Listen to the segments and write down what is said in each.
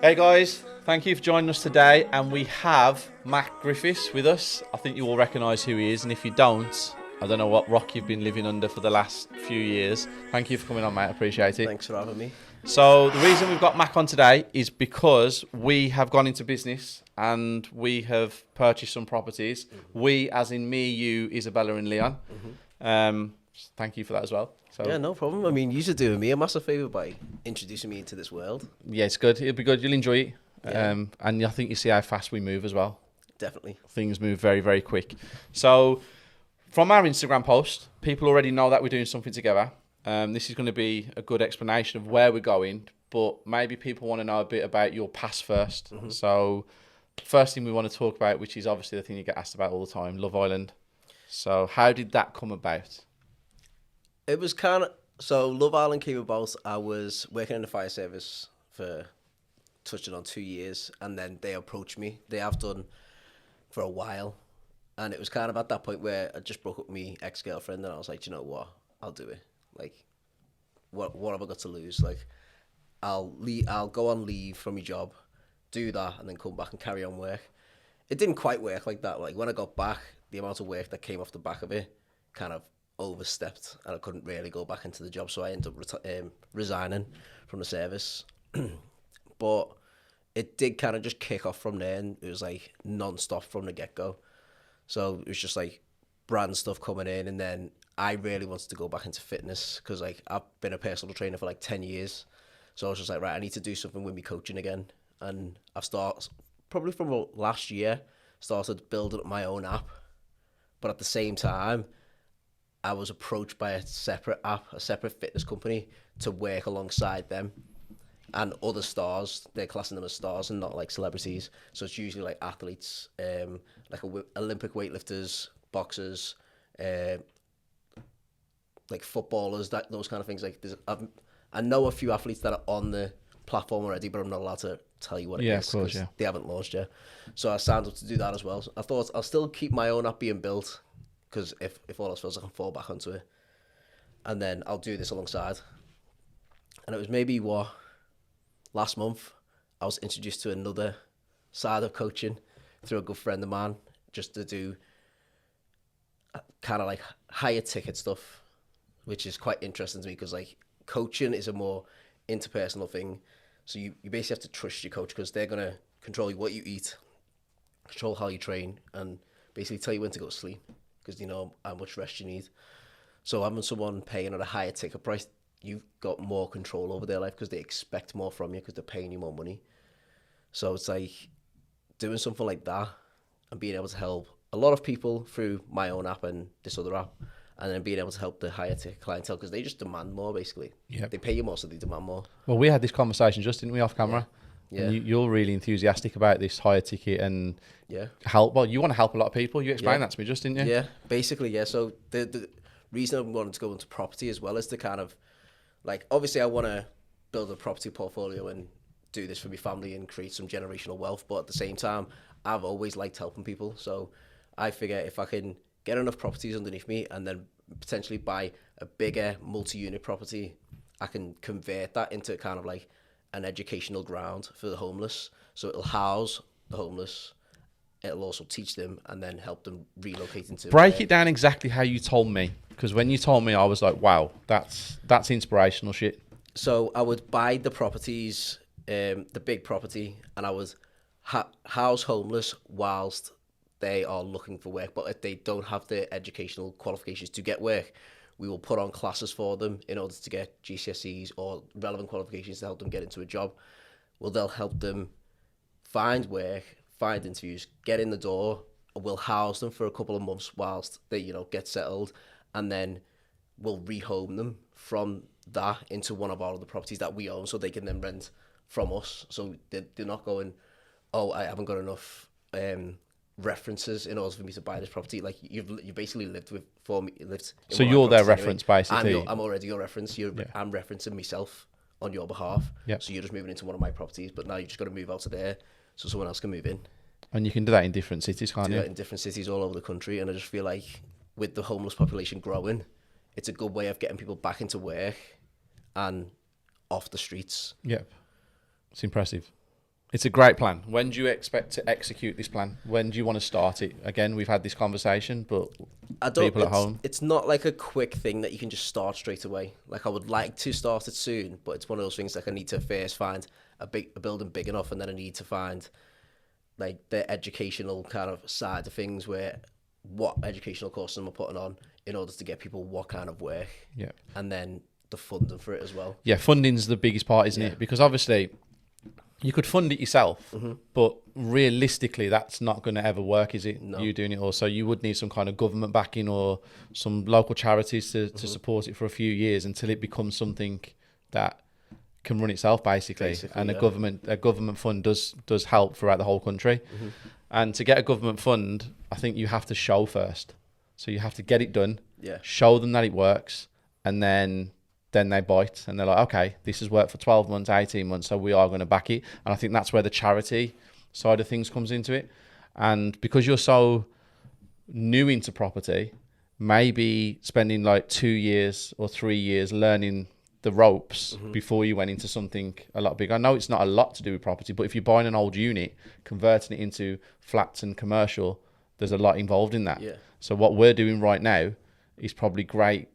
Hey guys, thank you for joining us today, and we have Matt Griffiths with us. I think you all recognise who he is, and if you don't, I don't know what rock you've been living under for the last few years. Thank you for coming on, mate. I appreciate it. Thanks for having me. So the reason we've got Mac on today is because we have gone into business and we have purchased some properties. Mm-hmm. We, as in me, you, Isabella and Leon. Mm-hmm. Thank you for that as well. So, yeah, no problem. I mean, you should do me a massive favour by introducing me into this world. Yeah, it's good. It'll be good. You'll enjoy it. Yeah. And I think you see how fast we move as well. Definitely. Things move very, very quick. So from our Instagram post, people already know that we're doing something together. This is going to be a good explanation of where we're going, but maybe people want to know a bit about your past first. Mm-hmm. So first thing we want to talk about, which is obviously the thing you get asked about all the time, Love Island. So how did that come about? It was so Love Island came about. I was working in the fire service for touching on 2 years, and then they approached me. They have done for a while, and it was kind of at that point where I just broke up with my ex-girlfriend, and I was like, you know what, I'll do it. Like, what have I got to lose? Like, I'll go on leave from my job, do that, and then come back and carry on work. It didn't quite work like that. Like, when I got back, the amount of work that came off the back of it kind of overstepped, and I couldn't really go back into the job, so I ended up resigning from the service. But it did kind of just kick off from there, and it was like non-stop from the get-go. So it was just like brand stuff coming in, and then I really wanted to go back into fitness because like I've been a personal trainer for like 10 years. So I was just like, right, I need to do something with me coaching again. And I've started, probably from last year, started building up my own app. But at the same time, I was approached by a separate app, a separate fitness company to work alongside them and other stars. They're classing them as stars and not like celebrities. So it's usually like athletes, like Olympic weightlifters, boxers, like footballers, those kind of things. Like I know a few athletes that are on the platform already, but I'm not allowed to tell you what it is because they haven't launched yet. So I signed up to do that as well. So I thought I'll still keep my own app being built, because if all else fails, I can fall back onto it. And then I'll do this alongside. And it was maybe last month, I was introduced to another side of coaching through a good friend of mine, just to do kind of like higher ticket stuff, which is quite interesting to me because like coaching is a more interpersonal thing. So you basically have to trust your coach because they're going to control what you eat, control how you train, and basically tell you when to go to sleep, because you know how much rest you need. So having someone paying at a higher ticket price, you've got more control over their life because they expect more from you because they're paying you more money. So it's like doing something like that and being able to help a lot of people through my own app and this other app, and then being able to help the higher ticket clientele because they just demand more, basically. Yep. They pay you more, so they demand more. Well, we had this conversation just, didn't we, off camera? Yeah. And you're really enthusiastic about this higher ticket and help. Well, you want to help a lot of people. You explained that to me just, didn't you? Yeah, basically, yeah. So the reason I wanted to go into property as well is to kind of, like, obviously I want to build a property portfolio and do this for my family and create some generational wealth. But at the same time, I've always liked helping people. So I figure if I can get enough properties underneath me and then potentially buy a bigger multi-unit property, I can convert that into kind of like an educational ground for the homeless. So it'll house the homeless, it'll also teach them and then help them relocate into... Break it down exactly how you told me, because when you told me, I was like, wow, that's inspirational shit. So I would buy the properties, the big property, and I would house homeless whilst they are looking for work. But if they don't have the educational qualifications to get work, we will put on classes for them in order to get GCSEs or relevant qualifications to help them get into a job. Well, they'll help them find work, find interviews, get in the door. We'll house them for a couple of months whilst they, get settled, and then we'll rehome them from that into one of our other properties that we own, so they can then rent from us. So they're not going, oh, I haven't got enough references in order for me to buy this property. Like you basically lived for me. So you're their reference, basically. I'm already your reference. I'm referencing myself on your behalf. Yep. So you're just moving into one of my properties, but now you just got to move out of there so someone else can move in. And you can do that in different cities, can't you? Do that in different cities all over the country. And I just feel like with the homeless population growing, it's a good way of getting people back into work and off the streets. Yep. It's impressive. It's a great plan. When do you expect to execute this plan? When do you want to start it? Again, we've had this conversation, but people at home. It's not like a quick thing that you can just start straight away. Like I would like to start it soon, but it's one of those things like I need to first find a building big enough, and then I need to find like the educational kind of side of things where what educational courses am I putting on in order to get people what kind of work. Yeah. And then the funding for it as well. Yeah, funding's the biggest part, isn't it? Because obviously you could fund it yourself, but realistically, that's not going to ever work, is it? No. You doing it all. So you would need some kind of government backing or some local charities to support it for a few years until it becomes something that can run itself, basically. And a government fund does help throughout the whole country. And to get a government fund, I think you have to show first. So you have to get it done, show them that it works, and then they bite and they're like, okay, this has worked for 12 months, 18 months, so we are going to back it. And I think that's where the charity side of things comes into it. And because you're so new into property, maybe spending like 2 years or 3 years learning the ropes before you went into something a lot bigger. I know it's not a lot to do with property, but if you're buying an old unit, converting it into flats and commercial, there's a lot involved in that. Yeah. So what we're doing right now is probably great.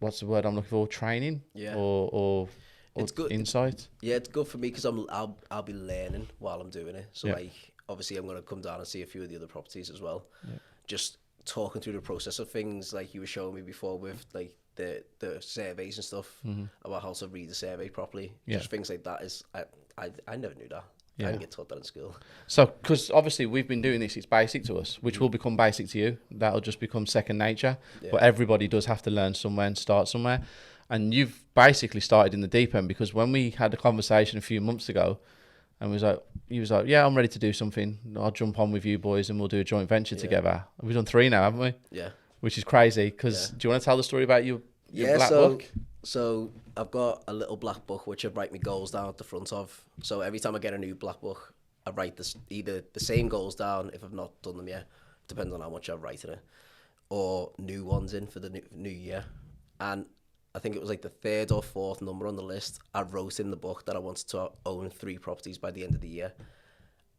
What's the word I'm looking for? Training, or it's good insight. Yeah, it's good for me because I'll be learning while I'm doing it. So like obviously I'm going to come down and see a few of the other properties as well. Just talking through the process of things like you were showing me before with like the surveys and stuff about how to read the survey properly. Just things like that is I never knew that. I didn't get taught that in school. So, because obviously we've been doing this, it's basic to us, which will become basic to you. That'll just become second nature. But everybody does have to learn somewhere and start somewhere. And you've basically started in the deep end, because when we had a conversation a few months ago, and he was like, yeah, I'm ready to do something. I'll jump on with you boys and we'll do a joint venture together. We've done 3 now, haven't we? Yeah. Which is crazy. Because do you want to tell the story about your black book? So I've got a little black book which I write my goals down at the front of. So every time I get a new black book, I write either the same goals down if I've not done them yet, depends on how much I've written it, or new ones in for the new year. And I think it was like the 3rd or 4th number on the list. I wrote in the book that I wanted to own 3 properties by the end of the year.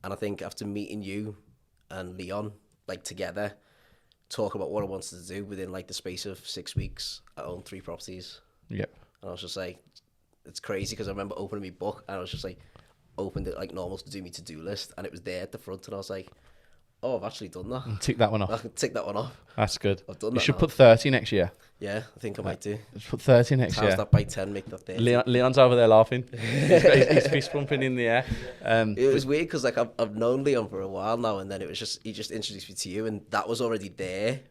And I think after meeting you and Leon, like together, talk about what I wanted to do within like the space of 6 weeks, I owned 3 properties. Yep. And I was just like, it's crazy because I remember opening my book and I was just like, opened it like normal to do my to-do list, and it was there at the front, and I was like, oh, I've actually done that. Tick that one off. I can tick that one off. That's good. I've done that. You should now. put 30 next year. Yeah, I think I might do. Just put 30 next year. Times that by 10, make that 30. Leon's over there laughing. He's got his fist pumping in the air. It was weird because like I've known Leon for a while now, and then it was just he just introduced me to you, and that was already there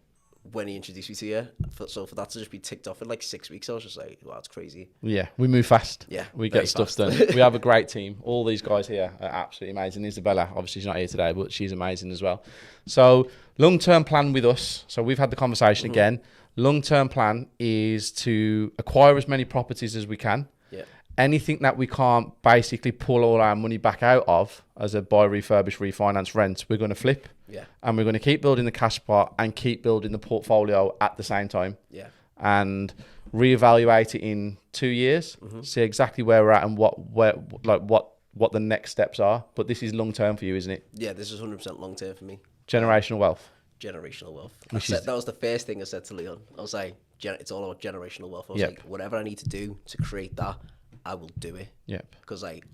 when he introduced me to you. So for that to just be ticked off in like 6 weeks, I was just like, wow, it's crazy. Yeah, we move fast. Yeah, we get stuff done. We have a great team. All these guys here are absolutely amazing. Isabella, obviously she's not here today, but she's amazing as well. So long-term plan with us. So we've had the conversation again. Long-term plan is to acquire as many properties as we can. Yeah. Anything that we can't basically pull all our money back out of as a buy, refurbish, refinance, rent, we're going to flip. Yeah. And we're going to keep building the cash pot and keep building the portfolio at the same time. Yeah. And reevaluate it in 2 years, see exactly where we're at and what the next steps are. But this is long term for you, isn't it? Yeah, this is 100% long term for me. Generational wealth. Generational wealth. That was the first thing I said to Leon. I was like, it's all about generational wealth. I was like, whatever I need to do to create that, I will do it. Yeah. Because like,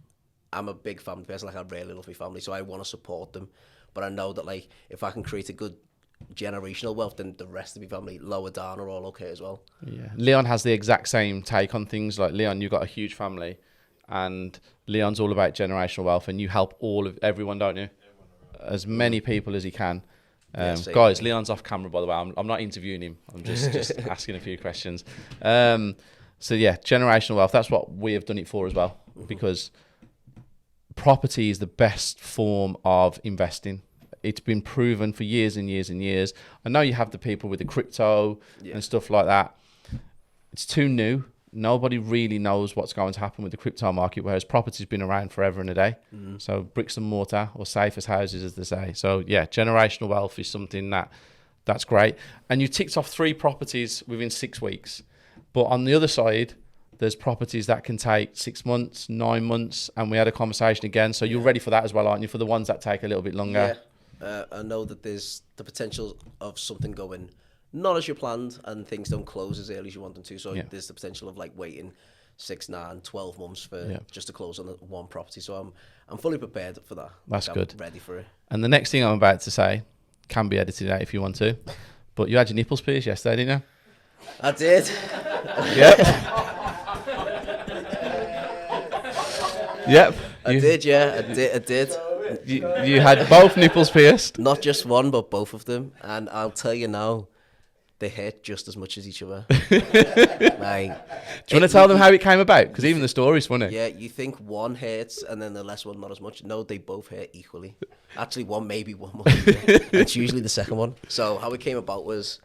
I'm a big family person. Like, I really love my family, so I want to support them. But I know that like, if I can create a good generational wealth, then the rest of my family lower down are all okay as well. Yeah. Leon has the exact same take on things. Like, Leon, you've got a huge family, and Leon's all about generational wealth, and you help everyone, don't you? As many people as he can. Guys, Leon's off camera, by the way. I'm not interviewing him. I'm just asking a few questions. So yeah, generational wealth. That's what we have done it for as well, because property is the best form of investing. It's been proven for years and years and years. I know you have the people with the crypto and stuff like that. It's too new. Nobody really knows what's going to happen with the crypto market, whereas property's been around forever and a day. So bricks and mortar, or safe as houses, as they say. So yeah, generational wealth is something that's great. And you ticked off 3 properties within 6 weeks. But on the other side, There's properties that can take 6 months, 9 months, and we had a conversation again. So you're ready for that as well, aren't you? For the ones that take a little bit longer. Yeah. I know that there's the potential of something going not as you planned and things don't close as early as you want them to. So there's the potential of like waiting 6, 9, 12 months for just to close on one property. So I'm fully prepared for that. That's good. I'm ready for it. And the next thing I'm about to say can be edited out if you want to. But you had your nipples pierced yesterday, didn't you? I did. Yep. Yep. I did. You had both nipples pierced. Not just one, but both of them. And I'll tell you now, they hurt just as much as each other. Do you want to tell them how it came about? Because even the story's funny. Yeah, you think one hurts and then the less one not as much. No, they both hurt equally. Actually, one maybe one more. It's usually the second one. So how it came about was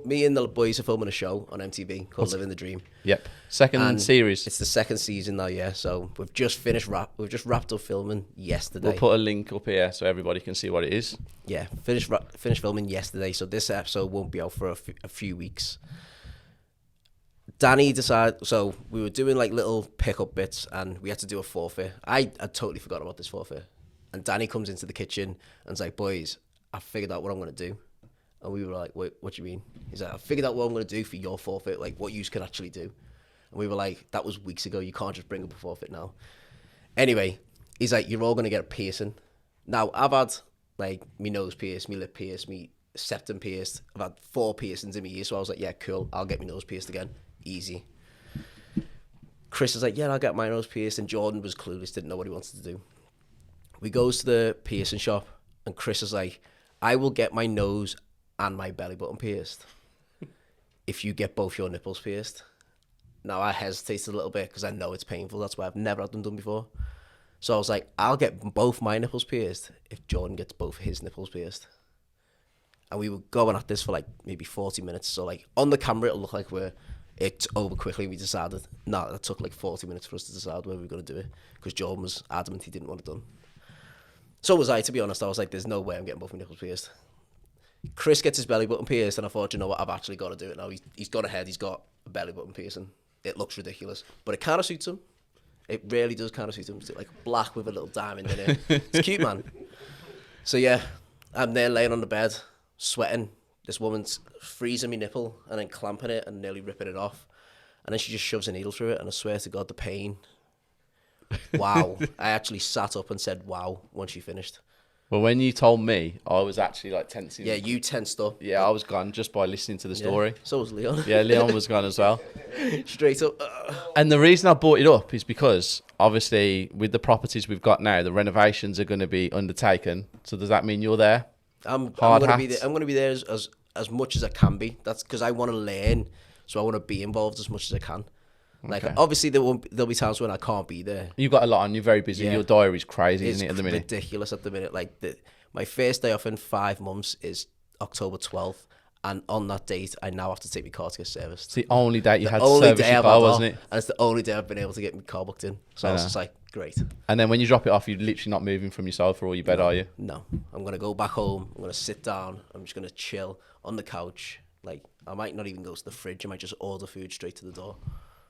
me and the boys are filming a show on MTV called Living the Dream. Yep. Second series. It's the second season now, yeah. So we've just wrapped up filming yesterday. We'll put a link up here so everybody can see what it is. Yeah, finished filming yesterday. So this episode won't be out for a few weeks. Danny decided, so we were doing like little pickup bits and we had to do a forfeit. I totally forgot about this forfeit. And Danny comes into the kitchen and is like, boys, I figured out what I'm going to do. And we were like, wait, what do you mean? He's like, I figured out what I'm going to do for your forfeit, like what you can actually do. And we were like, that was weeks ago. You can't just bring up a forfeit now. Anyway, he's like, you're all going to get a piercing. Now, I've had like me nose pierced, me lip pierced, me septum pierced. I've had 4 piercings in my ear. So I was like, yeah, cool. I'll get my nose pierced again. Easy. Chris is like, yeah, I'll get my nose pierced. And Jordan was clueless, didn't know what he wanted to do. We goes to the piercing shop and Chris is like, I will get my nose and my belly button pierced if you get both your nipples pierced. Now I hesitated a little bit because I know it's painful. That's why I've never had them done before. So I was like, I'll get both my nipples pierced if Jordan gets both his nipples pierced. And we were going at this for like maybe 40 minutes. So like on the camera, it'll look like it's over quickly. We decided, no, it took like 40 minutes for us to decide whether we were going to do it because Jordan was adamant he didn't want it done. So was I, to be honest. I was like, there's no way I'm getting both my nipples pierced. Chris gets his belly button pierced, and I thought, you know what, I've actually got to do it now. He's got a head, he's got a belly button piercing. It looks ridiculous, but it kind of suits him. It really does kind of suit him. It's like black with a little diamond in it. It's cute, man. So yeah, I'm there laying on the bed, sweating. This woman's freezing my nipple and then clamping it and nearly ripping it off. And then she just shoves a needle through it, and I swear to God, the pain. Wow. I actually sat up and said, wow, when she finished. Well, when you told me, I was actually like tensing. Yeah, you tensed up. Yeah, I was gone just by listening to the story. So was Leon. Yeah, Leon was gone as well. Straight up. And the reason I brought it up is because, obviously, with the properties we've got now, the renovations are going to be undertaken. So does that mean you're there? I'm going to be there. I'm going to be there as much as I can be. That's because I want to learn, so I want to be involved as much as I can. Like, obviously, there'll be times when I can't be there. You've got a lot on. You're very busy. Yeah. Your diary's crazy, isn't it, at the minute? It's ridiculous at the minute. Like, my first day off in 5 months is October 12th. And on that date, I now have to take my car to get serviced. It's the only date you had to service your car, wasn't it? And it's the only day I've been able to get my car booked in. So I was just like, great. And then when you drop it off, you're literally not moving from your sofa or your bed, are you? No. I'm going to go back home. I'm going to sit down. I'm just going to chill on the couch. Like, I might not even go to the fridge. I might just order food straight to the door.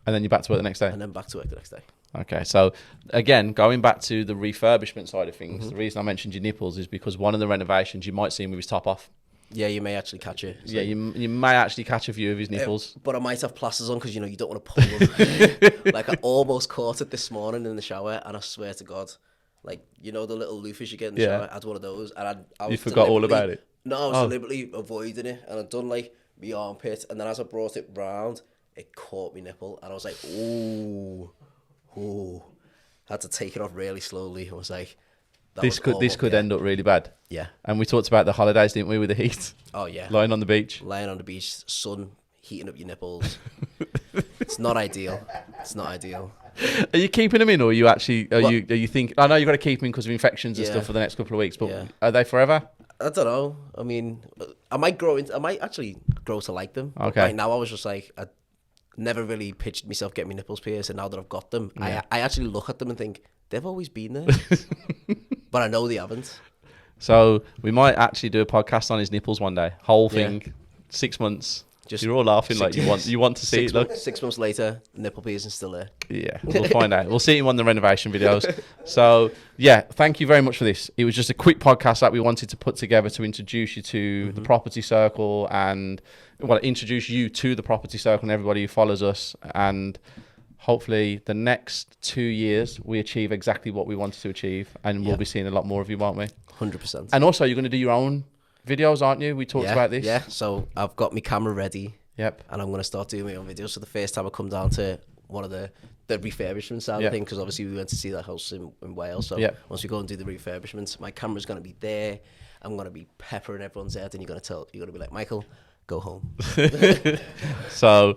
And then you're back to work the next day? And then back to work the next day. Okay, so again, going back to the refurbishment side of things, the reason I mentioned your nipples is because one of the renovations, you might see him with his top off. Yeah, you may actually catch it. Yeah, you may actually catch a view of his nipples. But I might have plasters on because, you don't want to pull them. Like, I almost caught it this morning in the shower, and I swear to God, like, the little loofahs you get in the shower, I had one of those, and I was You forgot all about it? No, I was deliberately avoiding it, and I'd done, like, my armpit, and then as I brought it round, it caught my nipple, and I was like, ooh. Had to take it off really slowly. I was like, this could end up really bad. Yeah. And we talked about the holidays, didn't we, with the heat? Oh, yeah. Lying on the beach. Lying on the beach, sun heating up your nipples. It's not ideal. Are you keeping them in, or are you actually, are you think, I know you've got to keep them in because of infections and stuff for the next couple of weeks, but are they forever? I don't know. I mean, I might actually grow to like them. Okay. Right now I was just like, I never really pictured myself getting my nipples pierced, and now that I've got them, I actually look at them and think, they've always been there. But I know they haven't. So we might actually do a podcast on his nipples one day. Whole thing, 6 months. Just You're all laughing like you want to see it. Look, 6 months later, nipple piercing still there. Yeah, we'll find out. We'll see him on the renovation videos. So yeah, thank you very much for this. It was just a quick podcast that we wanted to put together to introduce you to the property circle and introduce you to the property circle and everybody who follows us. And hopefully the next 2 years we achieve exactly what we wanted to achieve, and we'll be seeing a lot more of you, won't we? 100%. And also, you're going to do your own videos, aren't you? We talked about this. Yeah, so I've got my camera ready. Yep. And I'm going to start doing my own videos. So the first time I come down to one of the refurbishment side of things, because obviously we went to see that house in Wales. So once we go and do the refurbishments, my camera's going to be there. I'm going to be peppering everyone's head, and you're going to be like, Michael, go home. So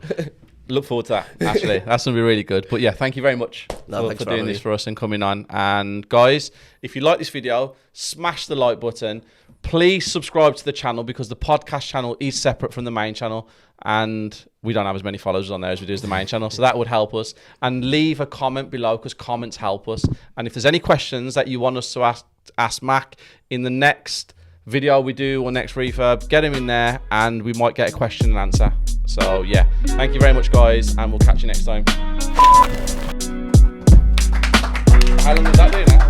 look forward to that, actually. That's going to be really good. But yeah, thank you very much for doing this for us and coming on. And guys, if you like this video, smash the like button. Please subscribe to the channel, because the podcast channel is separate from the main channel, and we don't have as many followers on there as we do as the main channel. So that would help us. And leave a comment below, because comments help us. And if there's any questions that you want us to ask Mac in the next video we do or next refurb, get them in there and we might get a question and answer. So yeah, thank you very much, guys, and we'll catch you next time. How long does that do now?